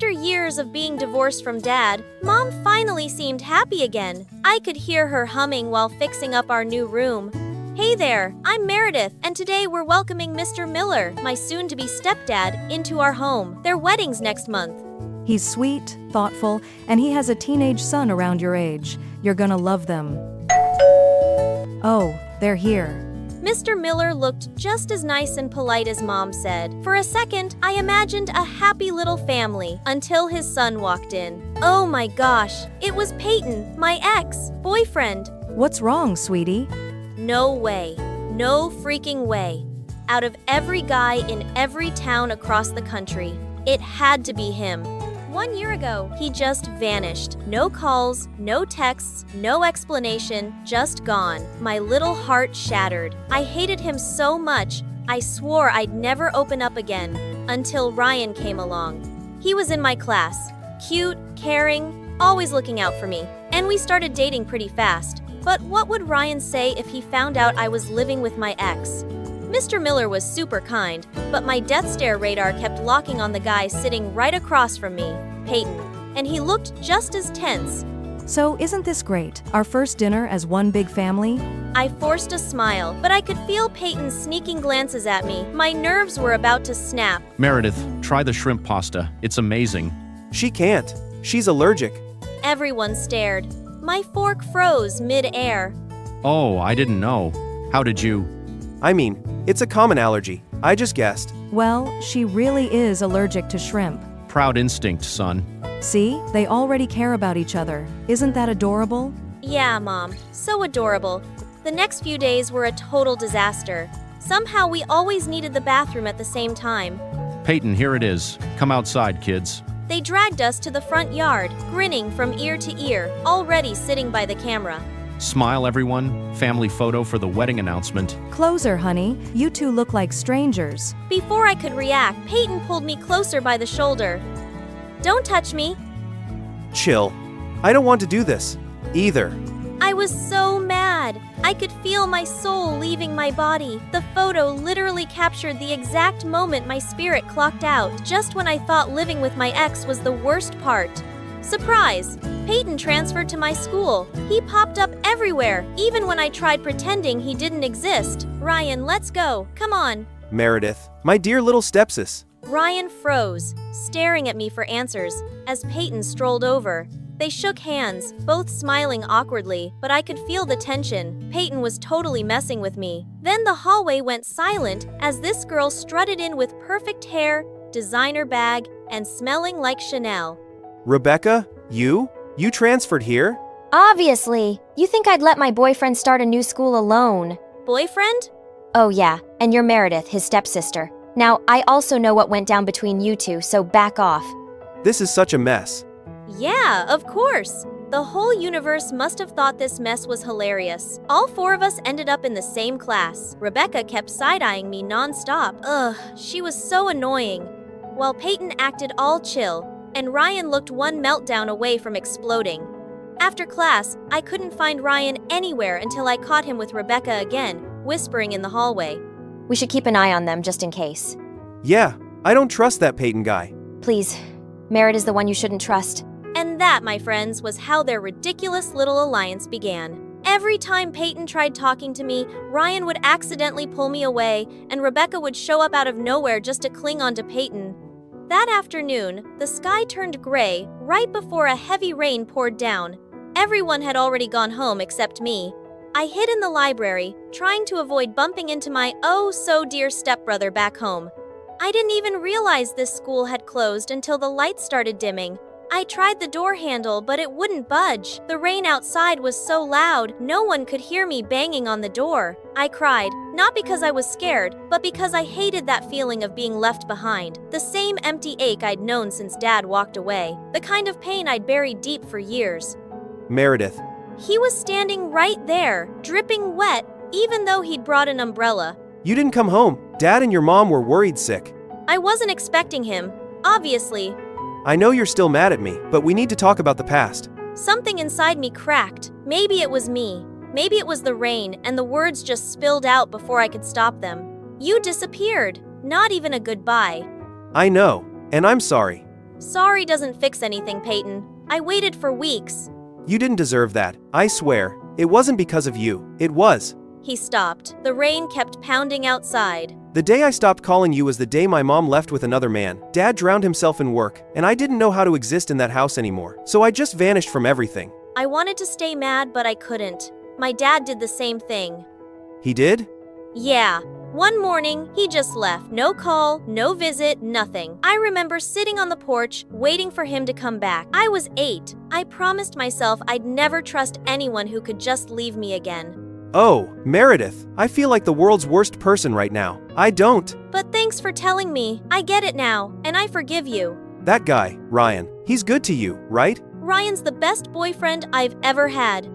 After years of being divorced from Dad, Mom finally seemed happy again. I could hear her humming while fixing up our new room. Hey there, I'm Meredith, and today we're welcoming Mr. Miller, my soon-to-be stepdad, into our home. Their wedding's next month. He's sweet, thoughtful, and he has a teenage son around your age. You're gonna love them. Oh, they're here. Mr. Miller looked just as nice and polite as Mom said. For a second, I imagined a happy little family until his son walked in. Oh my gosh, it was Peyton, my ex-boyfriend. What's wrong, sweetie? No way. No freaking way. Out of every guy in every town across the country, it had to be him. 1 year ago, he just vanished. No calls, no texts, no explanation, just gone. My little heart shattered. I hated him so much, I swore I'd never open up again, until Ryan came along. He was in my class. Cute, caring, always looking out for me. And we started dating pretty fast. But what would Ryan say if he found out I was living with my ex? Mr. Miller was super kind, but my death stare radar kept locking on the guy sitting right across from me, Peyton, and he looked just as tense. So isn't this great? Our first dinner as one big family? I forced a smile, but I could feel Peyton's sneaking glances at me. My nerves were about to snap. Meredith, try the shrimp pasta. It's amazing. She can't. She's allergic. Everyone stared. My fork froze mid-air. Oh, I didn't know. How did you? I mean, it's a common allergy. I just guessed. Well, she really is allergic to shrimp. Proud instinct, son. See? They already care about each other. Isn't that adorable? Yeah, Mom. So adorable. The next few days were a total disaster. Somehow we always needed the bathroom at the same time. Peyton, here it is. Come outside, kids. They dragged us to the front yard, grinning from ear to ear, already sitting by the camera. Smile, everyone. Family photo for the wedding announcement. Closer, honey. You two look like strangers. Before I could react, Peyton pulled me closer by the shoulder. Don't touch me. Chill. I don't want to do this. Either. I was so mad. I could feel my soul leaving my body. The photo literally captured the exact moment my spirit clocked out, just when I thought living with my ex was the worst part. Surprise! Peyton transferred to my school. He popped up everywhere, even when I tried pretending he didn't exist. Ryan, let's go. Come on. Meredith, my dear little stepsis. Ryan froze, staring at me for answers, as Peyton strolled over. They shook hands, both smiling awkwardly, but I could feel the tension. Peyton was totally messing with me. Then the hallway went silent as this girl strutted in with perfect hair, designer bag, and smelling like Chanel. Rebecca, you? You transferred here? Obviously. You think I'd let my boyfriend start a new school alone? Boyfriend? Oh yeah, and you're Meredith, his stepsister. Now, I also know what went down between you two, so back off. This is such a mess. Yeah, of course. The whole universe must have thought this mess was hilarious. All four of us ended up in the same class. Rebecca kept side-eyeing me non-stop. Ugh, she was so annoying. While Peyton acted all chill, and Ryan looked one meltdown away from exploding. After class, I couldn't find Ryan anywhere until I caught him with Rebecca again, whispering in the hallway. We should keep an eye on them just in case. Yeah, I don't trust that Peyton guy. Please, Meredith is the one you shouldn't trust. And that, my friends, was how their ridiculous little alliance began. Every time Peyton tried talking to me, Ryan would accidentally pull me away, and Rebecca would show up out of nowhere just to cling onto Peyton. That afternoon, the sky turned gray right before a heavy rain poured down. Everyone had already gone home except me. I hid in the library, trying to avoid bumping into my oh-so-dear stepbrother back home. I didn't even realize this school had closed until the lights started dimming. I tried the door handle, but it wouldn't budge. The rain outside was so loud, no one could hear me banging on the door. I cried, not because I was scared, but because I hated that feeling of being left behind. The same empty ache I'd known since Dad walked away. The kind of pain I'd buried deep for years. Meredith. He was standing right there, dripping wet, even though he'd brought an umbrella. You didn't come home. Dad and your mom were worried sick. I wasn't expecting him, obviously. I know you're still mad at me, but we need to talk about the past. Something inside me cracked. Maybe it was me. Maybe it was the rain, and the words just spilled out before I could stop them. You disappeared. Not even a goodbye. I know, and I'm sorry. Sorry doesn't fix anything, Peyton. I waited for weeks. You didn't deserve that. I swear. It wasn't because of you. It was. He stopped. The rain kept pounding outside. The day I stopped calling you was the day my mom left with another man. Dad drowned himself in work, and I didn't know how to exist in that house anymore. So I just vanished from everything. I wanted to stay mad, but I couldn't. My dad did the same thing. He did? Yeah. One morning, he just left. No call, no visit, nothing. I remember sitting on the porch, waiting for him to come back. I was 8. I promised myself I'd never trust anyone who could just leave me again. Oh, Meredith, I feel like the world's worst person right now. I don't. But thanks for telling me. I get it now, and I forgive you. That guy, Ryan, he's good to you, right? Ryan's the best boyfriend I've ever had.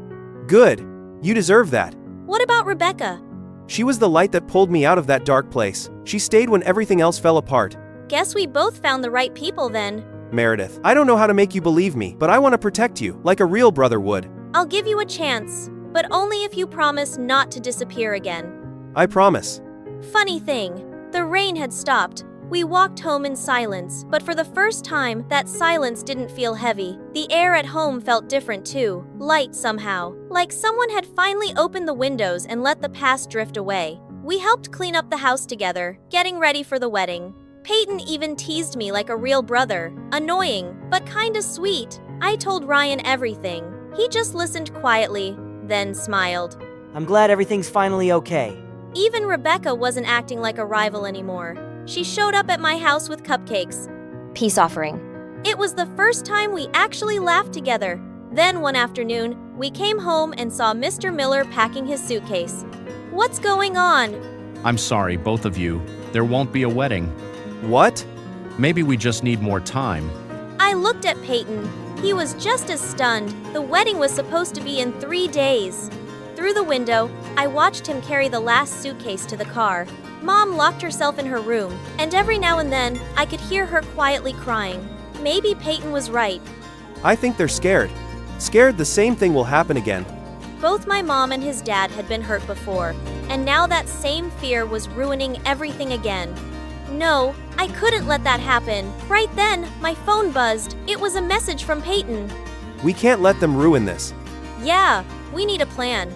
Good. You deserve that. What about Rebecca? She was the light that pulled me out of that dark place. She stayed when everything else fell apart. Guess we both found the right people then. Meredith, I don't know how to make you believe me, but I want to protect you, like a real brother would. I'll give you a chance, but only if you promise not to disappear again. I promise. Funny thing, the rain had stopped. We walked home in silence, but for the first time, that silence didn't feel heavy. The air at home felt different too, light somehow, like someone had finally opened the windows and let the past drift away. We helped clean up the house together, getting ready for the wedding. Peyton even teased me like a real brother, annoying, but kinda sweet. I told Ryan everything. He just listened quietly, then smiled. I'm glad everything's finally okay. Even Rebecca wasn't acting like a rival anymore. She showed up at my house with cupcakes. Peace offering. It was the first time we actually laughed together. Then one afternoon, we came home and saw Mr. Miller packing his suitcase. What's going on? I'm sorry, both of you. There won't be a wedding. What? Maybe we just need more time. I looked at Peyton. He was just as stunned. The wedding was supposed to be in 3 days. Through the window, I watched him carry the last suitcase to the car. Mom locked herself in her room, and every now and then, I could hear her quietly crying. Maybe Peyton was right. I think they're scared. Scared the same thing will happen again. Both my mom and his dad had been hurt before, and now that same fear was ruining everything again. No, I couldn't let that happen. Right then, my phone buzzed. It was a message from Peyton. We can't let them ruin this. Yeah, we need a plan.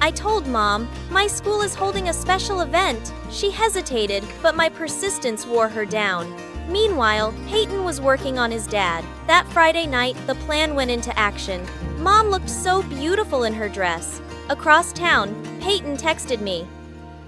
I told Mom, my school is holding a special event. She hesitated, but my persistence wore her down. Meanwhile, Peyton was working on his dad. That Friday night, the plan went into action. Mom looked so beautiful in her dress. Across town, Peyton texted me.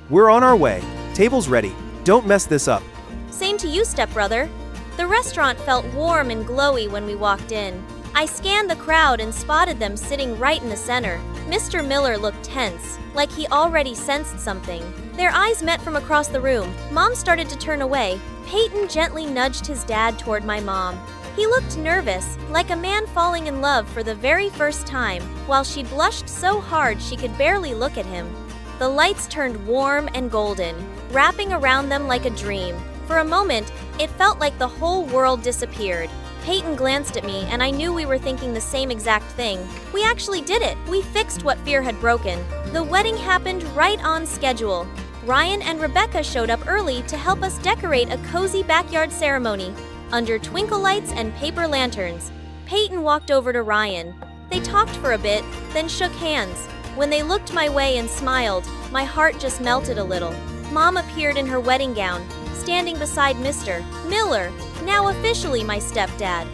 We're on our way. Table's ready. Don't mess this up. Same to you, stepbrother. The restaurant felt warm and glowy when we walked in. I scanned the crowd and spotted them sitting right in the center. Mr. Miller looked tense, like he already sensed something. Their eyes met from across the room. Mom started to turn away. Peyton gently nudged his dad toward my mom. He looked nervous, like a man falling in love for the very first time, while she blushed so hard she could barely look at him. The lights turned warm and golden, wrapping around them like a dream. For a moment, it felt like the whole world disappeared. Peyton glanced at me, and I knew we were thinking the same exact thing. We actually did it. We fixed what fear had broken. The wedding happened right on schedule. Ryan and Rebecca showed up early to help us decorate a cozy backyard ceremony. Under twinkle lights and paper lanterns, Peyton walked over to Ryan. They talked for a bit, then shook hands. When they looked my way and smiled, my heart just melted a little. Mom appeared in her wedding gown, standing beside Mr. Miller, now officially my stepdad.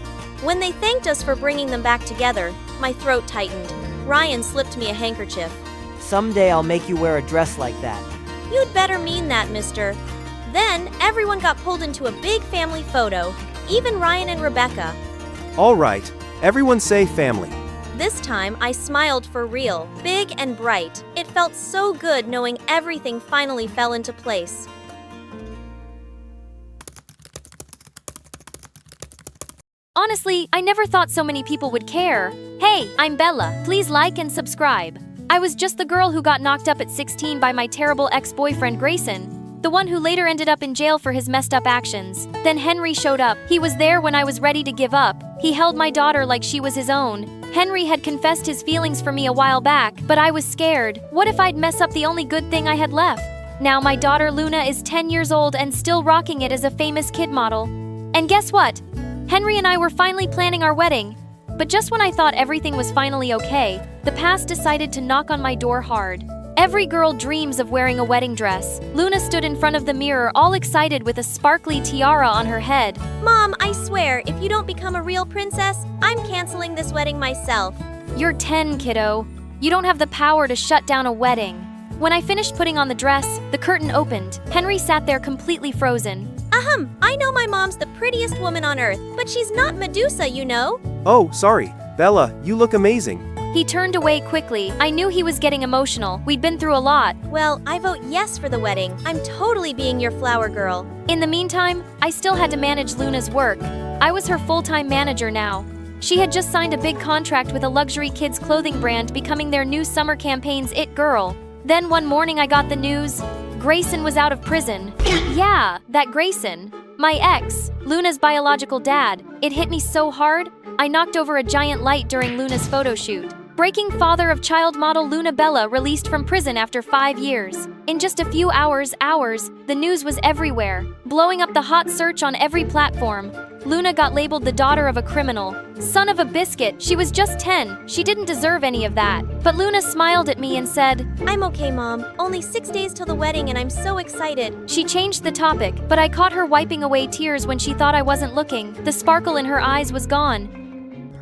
When they thanked us for bringing them back together, my throat tightened. Ryan slipped me a handkerchief. Someday I'll make you wear a dress like that. You'd better mean that, mister. Then, everyone got pulled into a big family photo, even Ryan and Rebecca. All right. Everyone say family. This time, I smiled for real, big and bright. It felt so good knowing everything finally fell into place. Honestly, I never thought so many people would care. Hey, I'm Bella. Please like and subscribe. I was just the girl who got knocked up at 16 by my terrible ex-boyfriend Grayson, the one who later ended up in jail for his messed up actions. Then Henry showed up. He was there when I was ready to give up. He held my daughter like she was his own. Henry had confessed his feelings for me a while back, but I was scared. What if I'd mess up the only good thing I had left? Now my daughter Luna is 10 years old and still rocking it as a famous kid model. And guess what? Henry and I were finally planning our wedding. But just when I thought everything was finally okay, the past decided to knock on my door hard. Every girl dreams of wearing a wedding dress. Luna stood in front of the mirror all excited with a sparkly tiara on her head. Mom, I swear, if you don't become a real princess, I'm canceling this wedding myself. You're 10, kiddo. You don't have the power to shut down a wedding. When I finished putting on the dress, the curtain opened. Henry sat there completely frozen. I know my mom's the prettiest woman on earth, but she's not Medusa, you know? Oh, sorry. Bella, you look amazing. He turned away quickly. I knew he was getting emotional. We'd been through a lot. Well, I vote yes for the wedding. I'm totally being your flower girl. In the meantime, I still had to manage Luna's work. I was her full-time manager now. She had just signed a big contract with a luxury kids clothing brand, becoming their new summer campaign's it girl. Then one morning I got the news. Grayson was out of prison. Yeah, that Grayson. My ex, Luna's biological dad. It hit me so hard, I knocked over a giant light during Luna's photo shoot. Breaking father of child model Luna Bella released from prison after 5 years. In just a few hours, the news was everywhere, blowing up the hot search on every platform. Luna got labeled the daughter of a criminal. Son of a biscuit, she was just 10. She didn't deserve any of that. But Luna smiled at me and said, I'm okay, Mom. Only 6 days till the wedding and I'm so excited. She changed the topic, but I caught her wiping away tears when she thought I wasn't looking. The sparkle in her eyes was gone.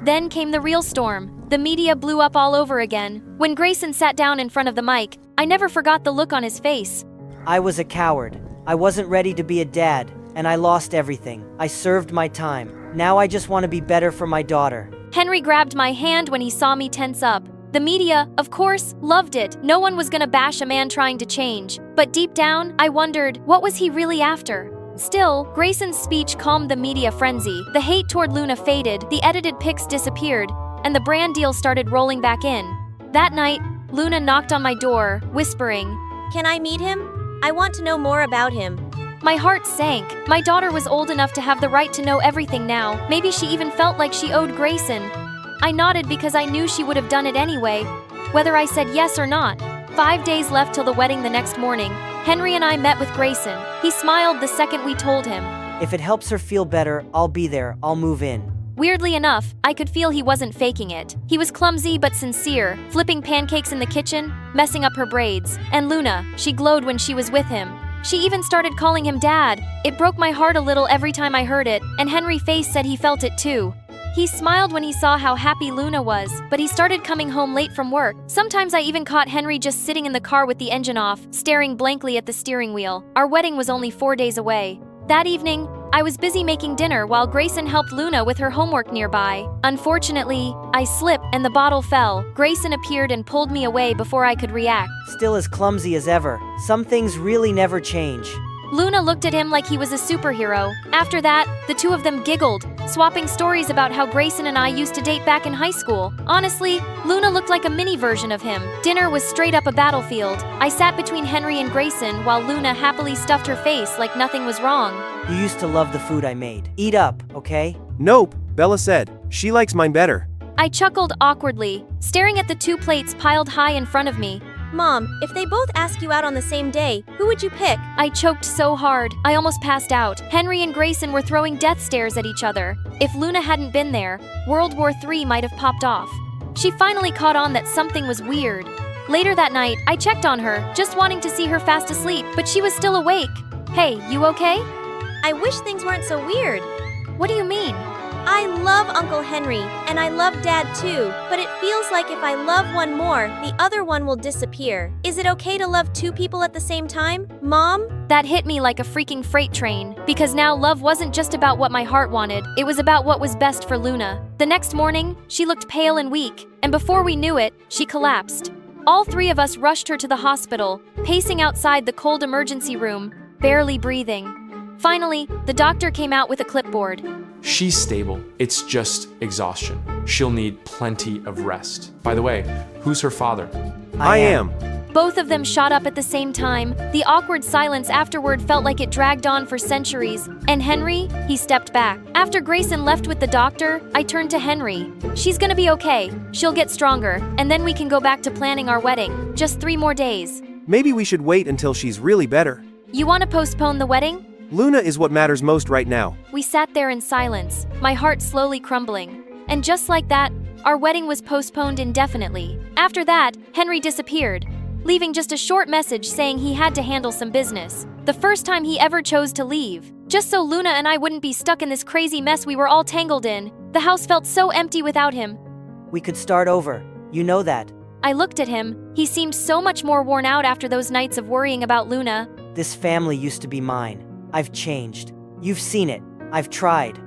Then came the real storm. The media blew up all over again. When Grayson sat down in front of the mic, I never forgot the look on his face. I was a coward. I wasn't ready to be a dad, and I lost everything. I served my time. Now I just want to be better for my daughter. Henry grabbed my hand when he saw me tense up. The media, of course, loved it. No one was gonna bash a man trying to change. But deep down, I wondered, what was he really after? Still, Grayson's speech calmed the media frenzy. The hate toward Luna faded, the edited pics disappeared, and the brand deal started rolling back in. That night, Luna knocked on my door, whispering, Can I meet him? I want to know more about him. My heart sank. My daughter was old enough to have the right to know everything now. Maybe she even felt like she owed Grayson. I nodded because I knew she would have done it anyway, whether I said yes or not. 5 days left till the wedding the next morning. Henry and I met with Grayson. He smiled the second we told him. If it helps her feel better, I'll be there. I'll move in. Weirdly enough, I could feel he wasn't faking it. He was clumsy but sincere, flipping pancakes in the kitchen, messing up her braids. And Luna, she glowed when she was with him. She even started calling him Dad. It broke my heart a little every time I heard it, and Henry's face said he felt it too. He smiled when he saw how happy Luna was, but he started coming home late from work. Sometimes I even caught Henry just sitting in the car with the engine off, staring blankly at the steering wheel. Our wedding was only 4 days away. That evening, I was busy making dinner while Grayson helped Luna with her homework nearby. Unfortunately, I slipped and the bottle fell. Grayson appeared and pulled me away before I could react. Still as clumsy as ever. Some things really never change. Luna looked at him like he was a superhero. After that, the two of them giggled, swapping stories about how Grayson and I used to date back in high school. Honestly, Luna looked like a mini version of him. Dinner was straight up a battlefield. I sat between Henry and Grayson while Luna happily stuffed her face like nothing was wrong. You used to love the food I made. Eat up, okay? Nope, Bella said. She likes mine better. I chuckled awkwardly, staring at the 2 plates piled high in front of me. Mom, if they both ask you out on the same day, who would you pick? I choked so hard, I almost passed out. Henry and Grayson were throwing death stares at each other. If Luna hadn't been there, World War III might have popped off. She finally caught on that something was weird. Later that night, I checked on her, just wanting to see her fast asleep, but she was still awake. Hey, you okay? I wish things weren't so weird. What do you mean? I love Uncle Henry, and I love Dad too, but it feels like if I love one more, the other one will disappear. Is it okay to love 2 people at the same time, Mom? That hit me like a freaking freight train, because now love wasn't just about what my heart wanted, it was about what was best for Luna. The next morning, she looked pale and weak, and before we knew it, she collapsed. All 3 of us rushed her to the hospital, pacing outside the cold emergency room, barely breathing. Finally, the doctor came out with a clipboard. She's stable. It's just exhaustion. She'll need plenty of rest. By the way, who's her father? I am. Both of them shot up at the same time. The awkward silence afterward felt like it dragged on for centuries. And Henry, he stepped back. After Grayson left with the doctor, I turned to Henry. She's gonna be okay. She'll get stronger, and then we can go back to planning our wedding. Just 3 more days. Maybe we should wait until she's really better. You want to postpone the wedding? Luna is what matters most right now. We sat there in silence, my heart slowly crumbling. And just like that, our wedding was postponed indefinitely. After that, Henry disappeared, leaving just a short message saying he had to handle some business. The first time he ever chose to leave. Just so Luna and I wouldn't be stuck in this crazy mess we were all tangled in. The house felt so empty without him. We could start over. You know that. I looked at him. He seemed so much more worn out after those nights of worrying about Luna. This family used to be mine. I've changed. You've seen it. I've tried.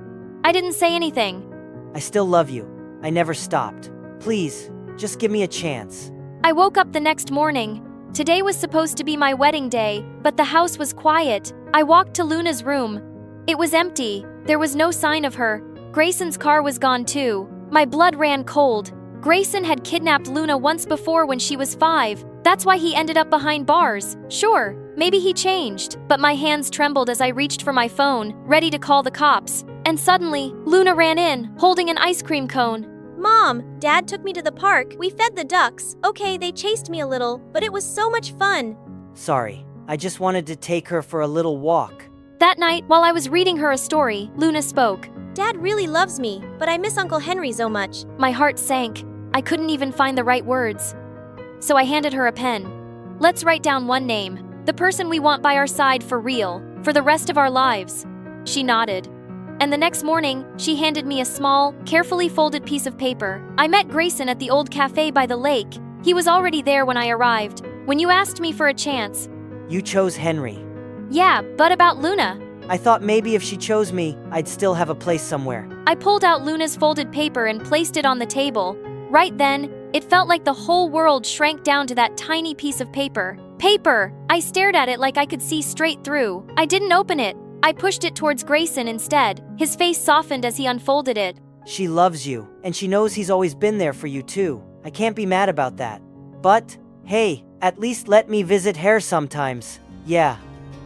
I didn't say anything. I still love you. I never stopped. Please, just give me a chance. I woke up the next morning. Today was supposed to be my wedding day, but the house was quiet. I walked to Luna's room. It was empty. There was no sign of her. Grayson's car was gone too. My blood ran cold. Grayson had kidnapped Luna once before when she was 5. That's why he ended up behind bars. Sure, maybe he changed, but my hands trembled as I reached for my phone, ready to call the cops. And suddenly, Luna ran in, holding an ice cream cone. Mom, Dad took me to the park. We fed the ducks. Okay, they chased me a little, but it was so much fun. Sorry, I just wanted to take her for a little walk. That night, while I was reading her a story, Luna spoke. Dad really loves me, but I miss Uncle Henry so much. My heart sank. I couldn't even find the right words. So I handed her a pen. Let's write down one name, the person we want by our side for real, for the rest of our lives. She nodded. And the next morning, she handed me a small, carefully folded piece of paper. I met Grayson at the old cafe by the lake. He was already there when I arrived. When you asked me for a chance. You chose Henry. Yeah, but about Luna. I thought maybe if she chose me, I'd still have a place somewhere. I pulled out Luna's folded paper and placed it on the table. Right then, it felt like the whole world shrank down to that tiny piece of paper. Paper! I stared at it like I could see straight through. I didn't open it. I pushed it towards Grayson instead. His face softened as he unfolded it. She loves you, and she knows he's always been there for you too. I can't be mad about that. But, hey, at least let me visit her sometimes. Yeah.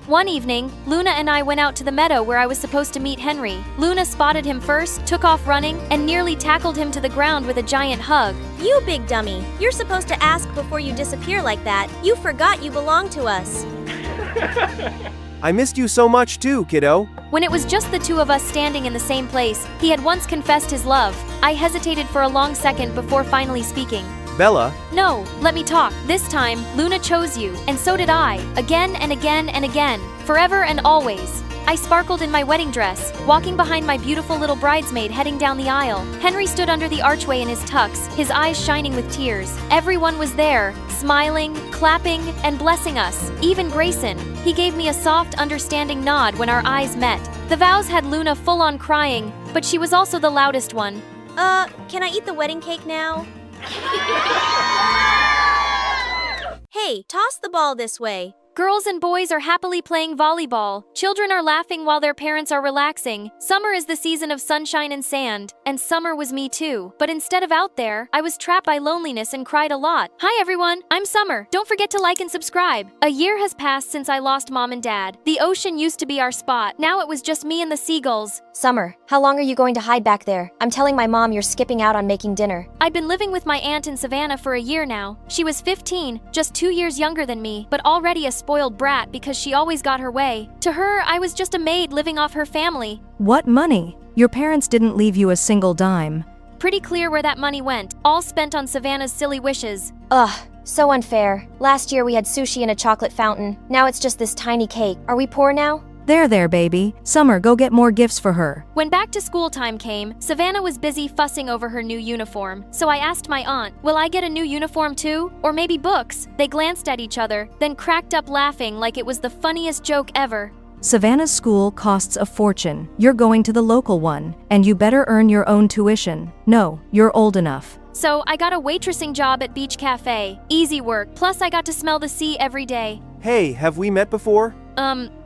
One evening, Luna and I went out to the meadow where I was supposed to meet Henry. Luna spotted him first, took off running, and nearly tackled him to the ground with a giant hug. You big dummy. You're supposed to ask before you disappear like that. You forgot you belong to us. I missed you so much too, kiddo. When it was just the two of us standing in the same place, he had once confessed his love. I hesitated for a long second before finally speaking. Bella. No, let me talk. This time, Luna chose you, and so did I. Again and again and again. Forever and always. I sparkled in my wedding dress, walking behind my beautiful little bridesmaid heading down the aisle. Henry stood under the archway in his tux, his eyes shining with tears. Everyone was there, smiling, clapping, and blessing us. Even Grayson. He gave me a soft, understanding nod when our eyes met. The vows had Luna full on crying, but she was also the loudest one. Can I eat the wedding cake now? Hey, toss the ball this way. Girls and boys are happily playing volleyball. Children are laughing while their parents are relaxing. Summer is the season of sunshine and sand, and summer was me too. But instead of out there, I was trapped by loneliness and cried a lot. Hi everyone, I'm Summer. Don't forget to like and subscribe. A year has passed since I lost Mom and Dad. The ocean used to be our spot. Now it was just me and the seagulls. Summer, how long are you going to hide back there? I'm telling my mom you're skipping out on making dinner. I'd been living with my aunt in Savannah for a year now. She was 15, just 2 years younger than me, but already a spoiled brat because she always got her way. To her, I was just a maid living off her family. What money? Your parents didn't leave you a single dime. Pretty clear where that money went, all spent on Savannah's silly wishes. Ugh, so unfair. Last year we had sushi and a chocolate fountain. Now it's just this tiny cake. Are we poor now? There, baby. Summer, go get more gifts for her. When back to school time came, Savannah was busy fussing over her new uniform. So I asked my aunt, will I get a new uniform too? Or maybe books? They glanced at each other, then cracked up laughing like it was the funniest joke ever. Savannah's school costs a fortune. You're going to the local one, and you better earn your own tuition. No, you're old enough. So I got a waitressing job at Beach Cafe. Easy work, plus I got to smell the sea every day. Hey, have we met before?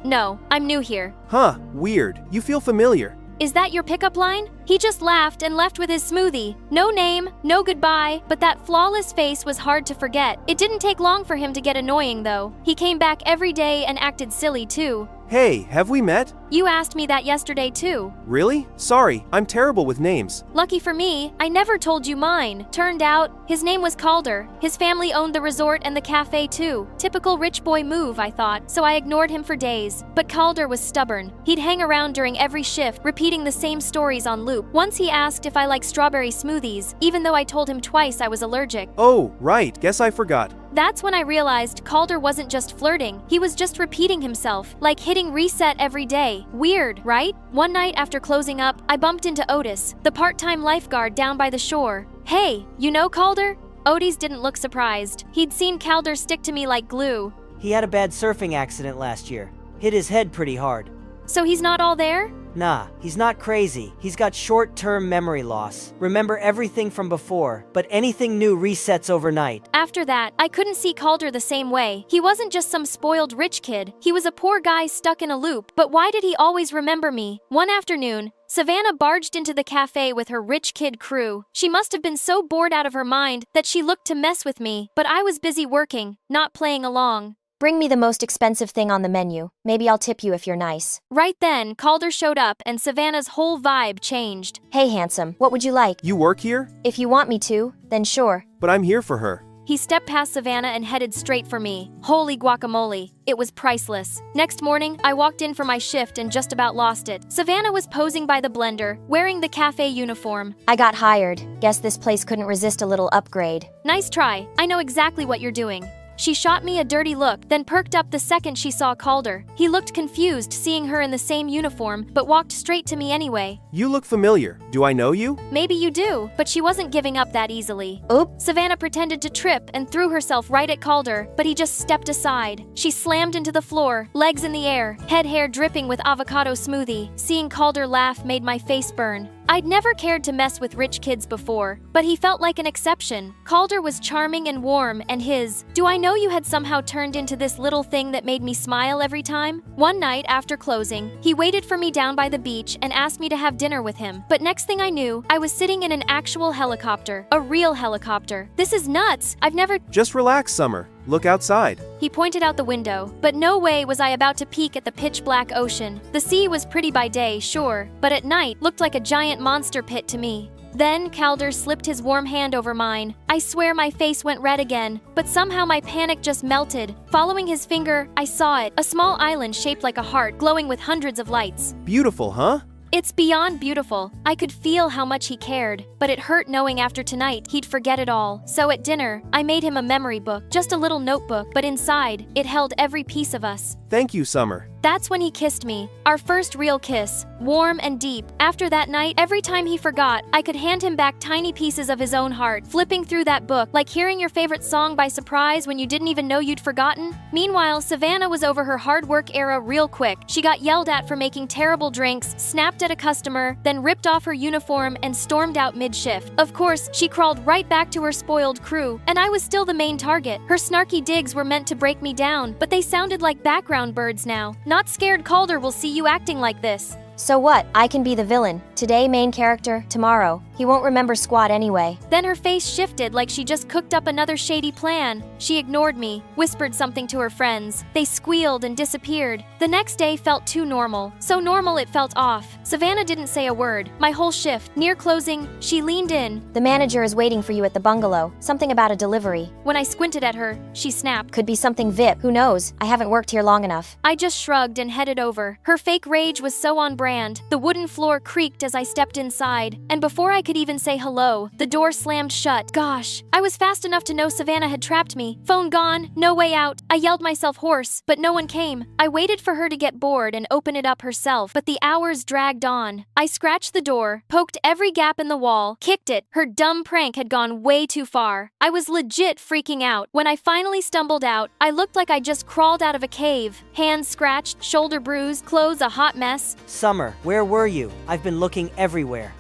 No, I'm new here. Huh, weird. You feel familiar. Is that your pickup line? He just laughed and left with his smoothie. No name, no goodbye, but that flawless face was hard to forget. It didn't take long for him to get annoying though. He came back every day and acted silly too. Hey, have we met? You asked me that yesterday too. Really? Sorry, I'm terrible with names. Lucky for me, I never told you mine. Turned out, his name was Calder. His family owned the resort and the cafe too. Typical rich boy move, I thought, so I ignored him for days. But Calder was stubborn. He'd hang around during every shift, repeating the same stories on loop. Once he asked if I like strawberry smoothies, even though I told him twice I was allergic. Oh, right, guess I forgot. That's when I realized Calder wasn't just flirting, he was just repeating himself, like hitting reset every day. Weird, right? One night after closing up, I bumped into Otis, the part-time lifeguard down by the shore. Hey, you know Calder? Otis didn't look surprised. He'd seen Calder stick to me like glue. He had a bad surfing accident last year. Hit his head pretty hard. So he's not all there? Nah, he's not crazy. He's got short-term memory loss. Remember everything from before, but anything new resets overnight. After that, I couldn't see Calder the same way. He wasn't just some spoiled rich kid. He was a poor guy stuck in a loop. But why did he always remember me? One afternoon, Savannah barged into the cafe with her rich kid crew. She must have been so bored out of her mind that she looked to mess with me, but I was busy working, not playing along. Bring me the most expensive thing on the menu. Maybe I'll tip you if you're nice. Right then, Calder showed up and Savannah's whole vibe changed. Hey, handsome, what would you like? You work here? If you want me to, then sure. But I'm here for her. He stepped past Savannah and headed straight for me. Holy guacamole. It was priceless. Next morning, I walked in for my shift and just about lost it. Savannah was posing by the blender, wearing the cafe uniform. I got hired. Guess this place couldn't resist a little upgrade. Nice try. I know exactly what you're doing. She shot me a dirty look, then perked up the second she saw Calder. He looked confused seeing her in the same uniform, but walked straight to me anyway. You look familiar. Do I know you? Maybe you do, but she wasn't giving up that easily. Oops. Savannah pretended to trip and threw herself right at Calder, but he just stepped aside. She slammed into the floor, legs in the air, head hair dripping with avocado smoothie. Seeing Calder laugh made my face burn. I'd never cared to mess with rich kids before, but he felt like an exception. Calder was charming and warm, and his, "Do I know you?" had somehow turned into this little thing that made me smile every time. One night after closing, he waited for me down by the beach and asked me to have dinner with him. But next thing I knew, I was sitting in an actual helicopter. A real helicopter. This is nuts. I've never... Just relax, Summer. Look outside. He pointed out the window, but no way was I about to peek at the pitch-black ocean. The sea was pretty by day, sure, but at night looked like a giant monster pit to me. Then Calder slipped his warm hand over mine. I swear my face went red again, but somehow my panic just melted. Following his finger, I saw it, a small island shaped like a heart glowing with hundreds of lights. Beautiful, huh? It's beyond beautiful. I could feel how much he cared, but it hurt knowing after tonight he'd forget it all. So at dinner, I made him a memory book, just a little notebook, but inside, it held every piece of us. Thank you, Summer. That's when he kissed me, our first real kiss, warm and deep. After that night, every time he forgot, I could hand him back tiny pieces of his own heart, flipping through that book, like hearing your favorite song by surprise when you didn't even know you'd forgotten. Meanwhile, Savannah was over her hard work era real quick. She got yelled at for making terrible drinks, snapped at a customer, then ripped off her uniform and stormed out mid-shift. Of course, she crawled right back to her spoiled crew, and I was still the main target. Her snarky digs were meant to break me down, but they sounded like background birds now. Not scared Calder will see you acting like this. So what? I can be the villain. Today, main character. Tomorrow, he won't remember squat anyway. Then her face shifted like she just cooked up another shady plan. She ignored me, whispered something to her friends. They squealed and disappeared. The next day felt too normal. So normal it felt off. Savannah didn't say a word. My whole shift. Near closing, she leaned in. The manager is waiting for you at the bungalow. Something about a delivery. When I squinted at her, she snapped. Could be something VIP. Who knows? I haven't worked here long enough. I just shrugged and headed over. Her fake rage was so on brand. The wooden floor creaked as I stepped inside, and before I could even say hello, the door slammed shut. Gosh, I was fast enough to know Savannah had trapped me. Phone gone, no way out. I yelled myself hoarse, but no one came. I waited for her to get bored and open it up herself, but the hours dragged on. I scratched the door, poked every gap in the wall, kicked it. Her dumb prank had gone way too far. I was legit freaking out. When I finally stumbled out, I looked like I just crawled out of a cave. Hands scratched, shoulder bruised, clothes a hot mess. Summer, where were you? I've been looking everywhere.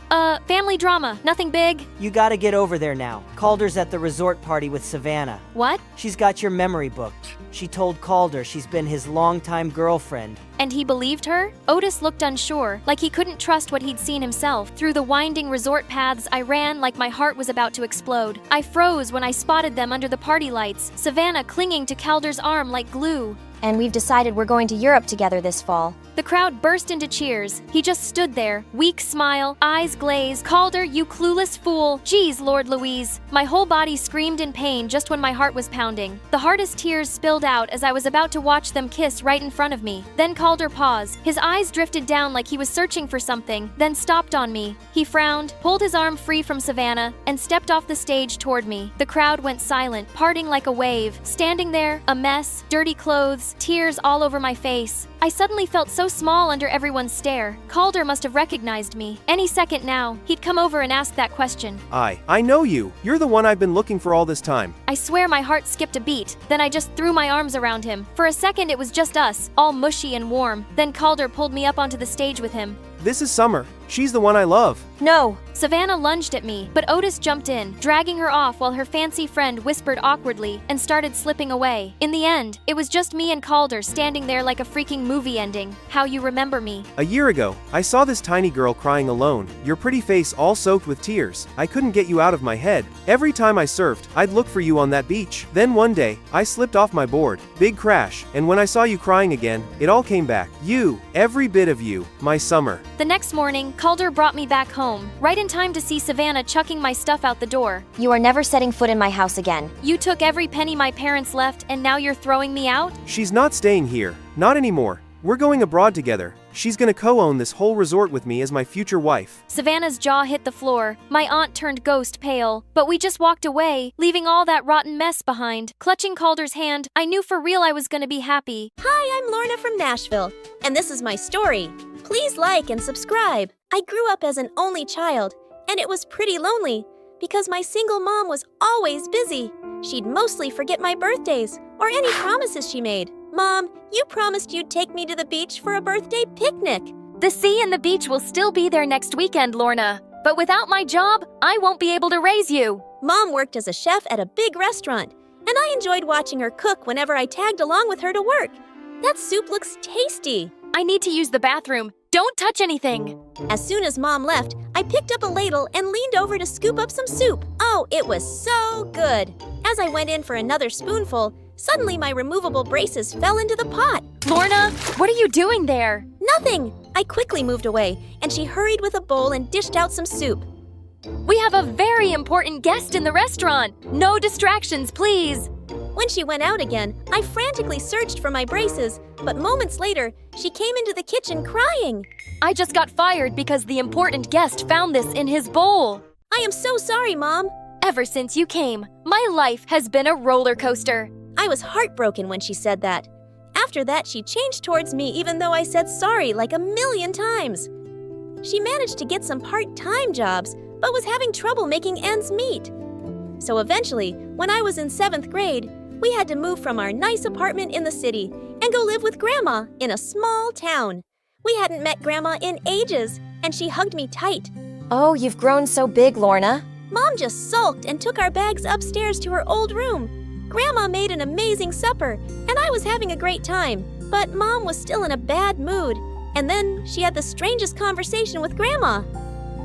Family drama, nothing big. You gotta get over there now. Calder's at the resort party with Savannah. What? She's got your memory book. She told Calder she's been his longtime girlfriend. And he believed her? Otis looked unsure, like he couldn't trust what he'd seen himself. Through the winding resort paths, I ran like my heart was about to explode. I froze when I spotted them under the party lights, Savannah clinging to Calder's arm like glue. And we've decided we're going to Europe together this fall. The crowd burst into cheers. He just stood there, weak smile, eyes glazed. Calder, you clueless fool. Geez, Lord Louise. My whole body screamed in pain just when my heart was pounding. The hardest tears spilled out as I was about to watch them kiss right in front of me. Then Calder paused. His eyes drifted down like he was searching for something, then stopped on me. He frowned, pulled his arm free from Savannah, and stepped off the stage toward me. The crowd went silent, parting like a wave. Standing there, a mess, dirty clothes, tears all over my face. I suddenly felt so small under everyone's stare. Calder must have recognized me. Any second now, he'd come over and ask that question. I know you. You're the one I've been looking for all this time. I swear my heart skipped a beat. Then I just threw my arms around him. For a second it was just us, all mushy and warm. Then Calder pulled me up onto the stage with him. This is Summer. She's the one I love. No. Savannah lunged at me, but Otis jumped in, dragging her off while her fancy friend whispered awkwardly and started slipping away. In the end, it was just me and Calder standing there like a freaking movie ending. How you remember me. A year ago, I saw this tiny girl crying alone, your pretty face all soaked with tears. I couldn't get you out of my head. Every time I surfed, I'd look for you on that beach. Then one day, I slipped off my board. Big crash, and when I saw you crying again, it all came back. You, every bit of you, my Summer. The next morning, Calder brought me back home, right in time to see Savannah chucking my stuff out the door. You are never setting foot in my house again. You took every penny my parents left, and now you're throwing me out? She's not staying here. Not anymore. We're going abroad together. She's gonna co-own this whole resort with me as my future wife. Savannah's jaw hit the floor. My aunt turned ghost pale. But we just walked away, leaving all that rotten mess behind. Clutching Calder's hand, I knew for real I was gonna be happy. Hi, I'm Lorna from Nashville, and this is my story. Please like and subscribe. I grew up as an only child, and it was pretty lonely because my single mom was always busy. She'd mostly forget my birthdays or any promises she made. Mom, you promised you'd take me to the beach for a birthday picnic. The sea and the beach will still be there next weekend, Lorna. But without my job, I won't be able to raise you. Mom worked as a chef at a big restaurant, and I enjoyed watching her cook whenever I tagged along with her to work. That soup looks tasty. I need to use the bathroom. Don't touch anything. As soon as Mom left, I picked up a ladle and leaned over to scoop up some soup. Oh, it was so good. As I went in for another spoonful, suddenly my removable braces fell into the pot. Lorna, what are you doing there? Nothing! I quickly moved away, and she hurried with a bowl and dished out some soup. We have a very important guest in the restaurant. No distractions, please. When she went out again, I frantically searched for my braces, but moments later, she came into the kitchen crying. I just got fired because the important guest found this in his bowl. I am so sorry, Mom. Ever since you came, my life has been a roller coaster. I was heartbroken when she said that. After that, she changed towards me even though I said sorry like a million times. She managed to get some part-time jobs, but was having trouble making ends meet. So eventually, when I was in 7th grade, we had to move from our nice apartment in the city and go live with Grandma in a small town. We hadn't met Grandma in ages, and she hugged me tight. Oh, you've grown so big, Lorna. Mom just sulked and took our bags upstairs to her old room. Grandma made an amazing supper, and I was having a great time, but Mom was still in a bad mood. And then she had the strangest conversation with Grandma.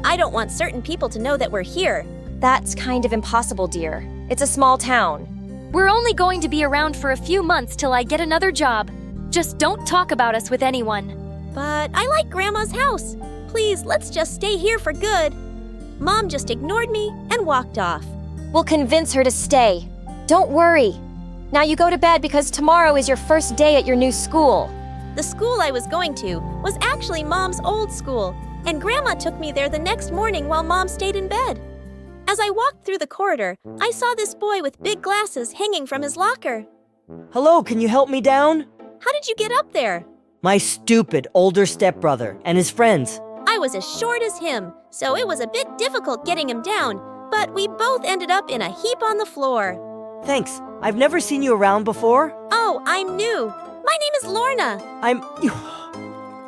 I don't want certain people to know that we're here. That's kind of impossible, dear. It's a small town. We're only going to be around for a few months till I get another job. Just don't talk about us with anyone. But I like Grandma's house. Please, let's just stay here for good. Mom just ignored me and walked off. We'll convince her to stay. Don't worry. Now you go to bed because tomorrow is your first day at your new school. The school I was going to was actually Mom's old school, and Grandma took me there the next morning while Mom stayed in bed. As I walked through the corridor, I saw this boy with big glasses hanging from his locker. Hello, can you help me down? How did you get up there? My stupid older stepbrother and his friends. I was as short as him, so it was a bit difficult getting him down, but we both ended up in a heap on the floor. Thanks. I've never seen you around before. Oh, I'm new. My name is Lorna.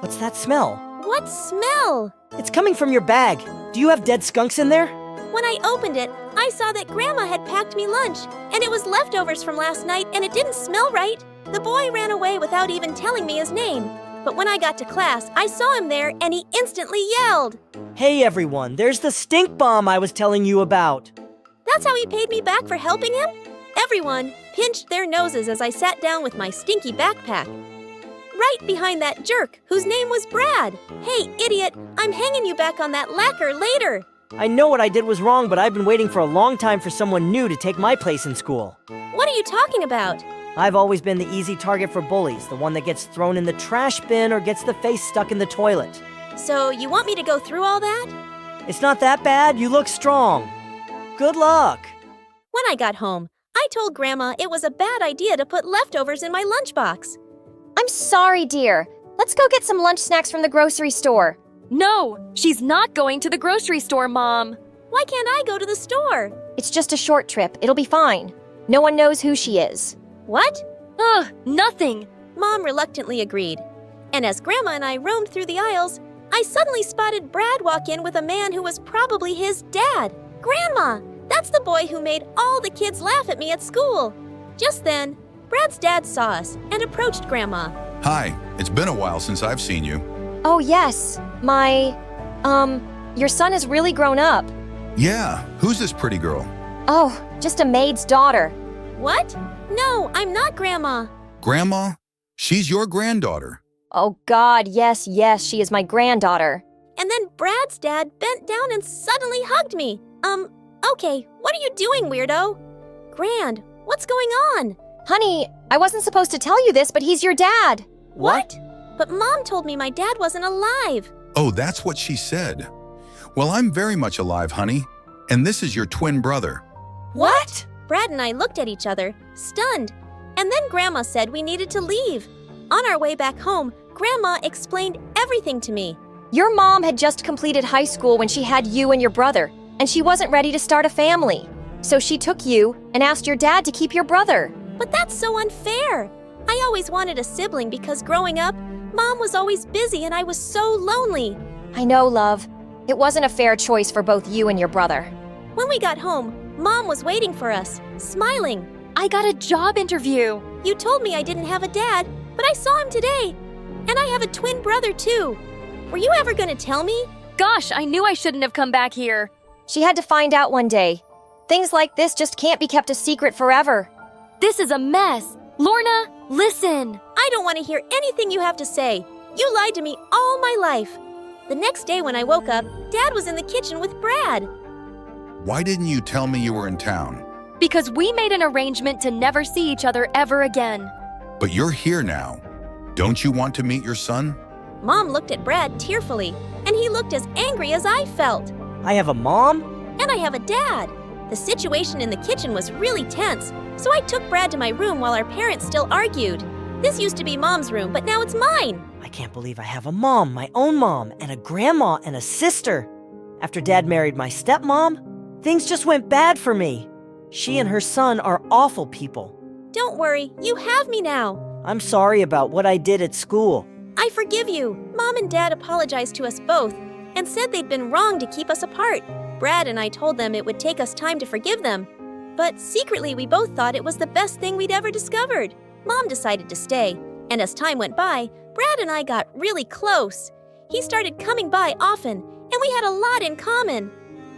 What's that smell? What smell? It's coming from your bag. Do you have dead skunks in there? When I opened it, I saw that Grandma had packed me lunch, and it was leftovers from last night, and it didn't smell right. The boy ran away without even telling me his name. But when I got to class, I saw him there, and he instantly yelled. Hey everyone, there's the stink bomb I was telling you about. That's how he paid me back for helping him? Everyone pinched their noses as I sat down with my stinky backpack. Right behind that jerk, whose name was Brad. Hey, idiot, I'm hanging you back on that lacquer later. I know what I did was wrong, but I've been waiting for a long time for someone new to take my place in school. What are you talking about? I've always been the easy target for bullies, the one that gets thrown in the trash bin or gets the face stuck in the toilet. So you want me to go through all that? It's not that bad, you look strong. Good luck. When I got home, I told Grandma it was a bad idea to put leftovers in my lunchbox. I'm sorry, dear. Let's go get some lunch snacks from the grocery store. No, she's not going to the grocery store, Mom. Why can't I go to the store? It's just a short trip. It'll be fine. No one knows who she is. What? Ugh, nothing. Mom reluctantly agreed. And as Grandma and I roamed through the aisles, I suddenly spotted Brad walk in with a man who was probably his dad. Grandma! That's the boy who made all the kids laugh at me at school. Just then, Brad's dad saw us and approached Grandma. Hi, it's been a while since I've seen you. Oh, yes. Your son has really grown up. Yeah, who's this pretty girl? Oh, just a maid's daughter. What? No, I'm not Grandma. Grandma? She's your granddaughter. Oh, God, yes, she is my granddaughter. And then Brad's dad bent down and suddenly hugged me. Okay, what are you doing, weirdo? Grand, what's going on? Honey, I wasn't supposed to tell you this, but he's your dad. What? But Mom told me my dad wasn't alive. Oh, that's what she said. Well, I'm very much alive, honey. And this is your twin brother. What? Brad and I looked at each other, stunned. And then Grandma said we needed to leave. On our way back home, Grandma explained everything to me. Your mom had just completed high school when she had you and your brother, and she wasn't ready to start a family. So she took you and asked your dad to keep your brother. But that's so unfair. I always wanted a sibling because growing up, Mom was always busy and I was so lonely. I know, love. It wasn't a fair choice for both you and your brother. When we got home, Mom was waiting for us, smiling. I got a job interview. You told me I didn't have a dad, but I saw him today. And I have a twin brother too. Were you ever gonna tell me? Gosh, I knew I shouldn't have come back here. She had to find out one day. Things like this just can't be kept a secret forever. This is a mess. Lorna, listen. I don't want to hear anything you have to say. You lied to me all my life. The next day when I woke up, Dad was in the kitchen with Brad. Why didn't you tell me you were in town? Because we made an arrangement to never see each other ever again. But you're here now. Don't you want to meet your son? Mom looked at Brad tearfully, and he looked as angry as I felt. I have a mom? And I have a dad. The situation in the kitchen was really tense, so I took Brad to my room while our parents still argued. This used to be Mom's room, but now it's mine. I can't believe I have a mom, my own mom, and a grandma and a sister. After Dad married my stepmom, things just went bad for me. She and her son are awful people. Don't worry, you have me now. I'm sorry about what I did at school. I forgive you. Mom and Dad apologized to us both and said they'd been wrong to keep us apart. Brad and I told them it would take us time to forgive them. But secretly, we both thought it was the best thing we'd ever discovered. Mom decided to stay, and as time went by, Brad and I got really close. He started coming by often, and we had a lot in common.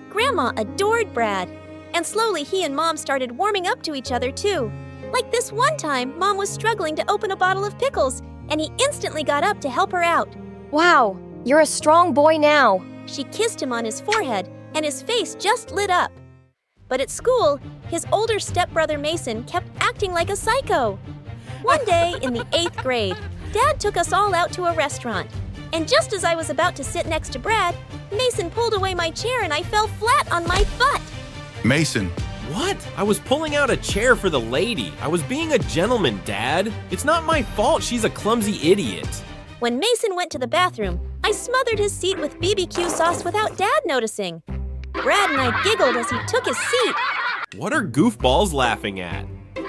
Grandma adored Brad, and slowly he and Mom started warming up to each other too. Like this one time, Mom was struggling to open a bottle of pickles, and he instantly got up to help her out. Wow, you're a strong boy now. She kissed him on his forehead, and his face just lit up. But at school, his older stepbrother Mason kept acting like a psycho. One day in the 8th grade, Dad took us all out to a restaurant. And just as I was about to sit next to Brad, Mason pulled away my chair and I fell flat on my butt. Mason. What? I was pulling out a chair for the lady. I was being a gentleman, Dad. It's not my fault she's a clumsy idiot. When Mason went to the bathroom, I smothered his seat with BBQ sauce without Dad noticing. Brad and I giggled as he took his seat. What are goofballs laughing at?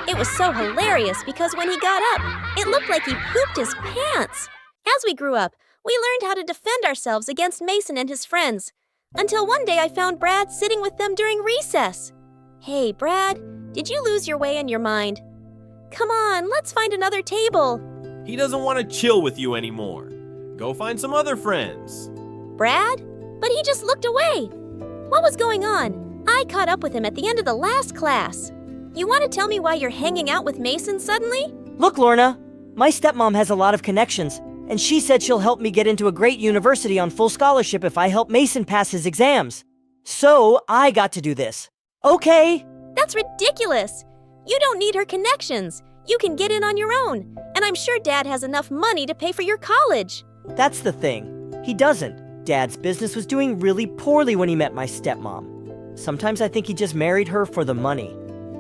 It was so hilarious because when he got up, it looked like he pooped his pants. As we grew up, We learned how to defend ourselves against Mason and his friends. Until one day I found Brad sitting with them during recess. Hey, Brad, did you lose your way in your mind? Come on, let's find another table. He doesn't want to chill with you anymore. Go find some other friends. Brad? But he just looked away. What was going on? I caught up with him at the end of the last class. You want to tell me why you're hanging out with Mason suddenly? Look, Lorna, my stepmom has a lot of connections, and she said she'll help me get into a great university on full scholarship if I help Mason pass his exams. So I got to do this. Okay. That's ridiculous. You don't need her connections. You can get in on your own. And I'm sure Dad has enough money to pay for your college. That's the thing. He doesn't. Dad's business was doing really poorly when he met my stepmom. Sometimes I think he just married her for the money.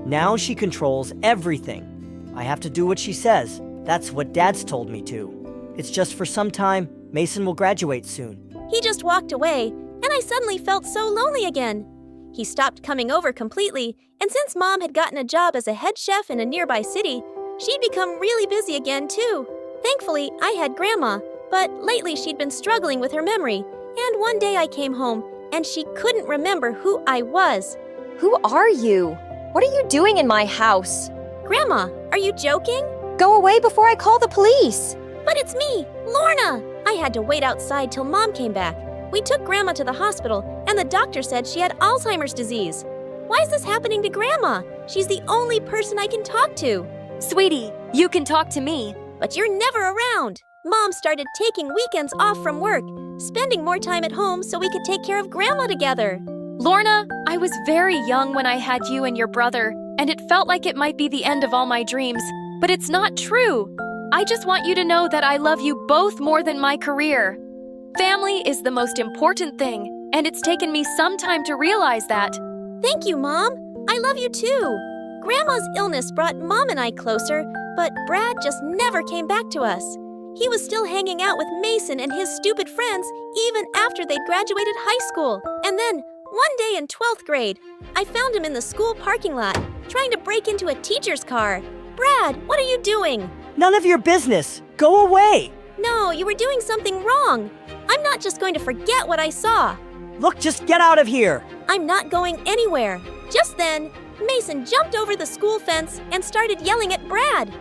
Now she controls everything. I have to do what she says. That's what Dad's told me to. It's just for some time. Mason will graduate soon. He just walked away, and I suddenly felt so lonely again. He stopped coming over completely, and since Mom had gotten a job as a head chef in a nearby city, she'd become really busy again too. Thankfully, I had Grandma, but lately she'd been struggling with her memory, and one day I came home, and she couldn't remember who I was. Who are you? What are you doing in my house? Grandma, are you joking? Go away before I call the police. But it's me, Lorna! I had to wait outside till Mom came back. We took Grandma to the hospital, and the doctor said she had Alzheimer's disease. Why is this happening to Grandma? She's the only person I can talk to. Sweetie, you can talk to me. But you're never around. Mom started taking weekends off from work, spending more time at home so we could take care of Grandma together. Lorna, I was very young when I had you and your brother, and it felt like it might be the end of all my dreams, but it's not true. I just want you to know that I love you both more than my career. Family is the most important thing, and it's taken me some time to realize that. Thank you, Mom. I love you too. Grandma's illness brought Mom and I closer, but Brad just never came back to us. He was still hanging out with Mason and his stupid friends even after they'd graduated high school. And then, one day in 12th grade, I found him in the school parking lot, trying to break into a teacher's car. Brad, what are you doing? None of your business. Go away. No, you were doing something wrong. I'm not just going to forget what I saw. Look, just get out of here. I'm not going anywhere. Just then, Mason jumped over the school fence and started yelling at Brad.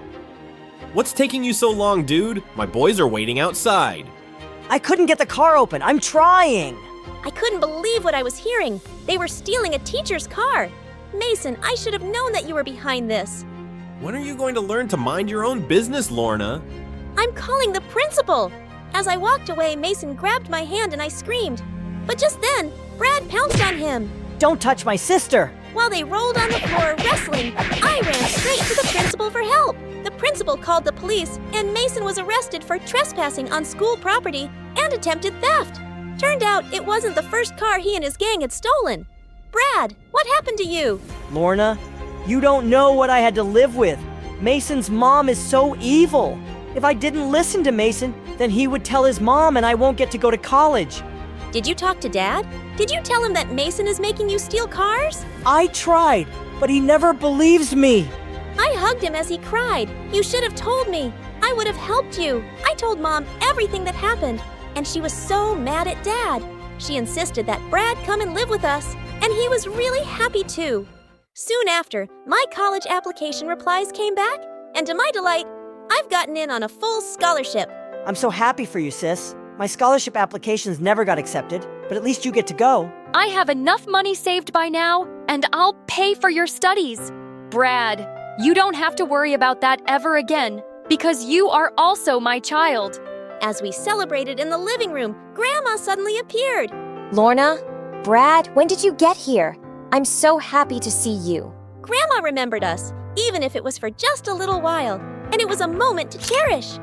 What's taking you so long, dude? My boys are waiting outside. I couldn't get the car open. I'm trying. I couldn't believe what I was hearing. They were stealing a teacher's car. Mason, I should have known that you were behind this. When are you going to learn to mind your own business, Lorna? I'm calling the principal. As I walked away, Mason grabbed my hand and I screamed. But just then, Brad pounced on him. Don't touch my sister. While they rolled on the floor wrestling, I ran straight to the principal for help. The principal called the police, and Mason was arrested for trespassing on school property and attempted theft. Turned out it wasn't the first car he and his gang had stolen. Brad, what happened to you? Lorna, you don't know what I had to live with. Mason's mom is so evil. If I didn't listen to Mason, then he would tell his mom and I won't get to go to college. Did you talk to Dad? Did you tell him that Mason is making you steal cars? I tried, but he never believes me. I hugged him as he cried. You should have told me. I would have helped you. I told Mom everything that happened, and she was so mad at Dad. She insisted that Brad come and live with us, and he was really happy too. Soon after, my college application replies came back, and to my delight, I've gotten in on a full scholarship. I'm so happy for you, sis. My scholarship applications never got accepted, but at least you get to go. I have enough money saved by now, and I'll pay for your studies. Brad, you don't have to worry about that ever again, because you are also my child. As we celebrated in the living room, Grandma suddenly appeared. Lorna, Brad, when did you get here? I'm so happy to see you. Grandma remembered us, even if it was for just a little while, and it was a moment to cherish.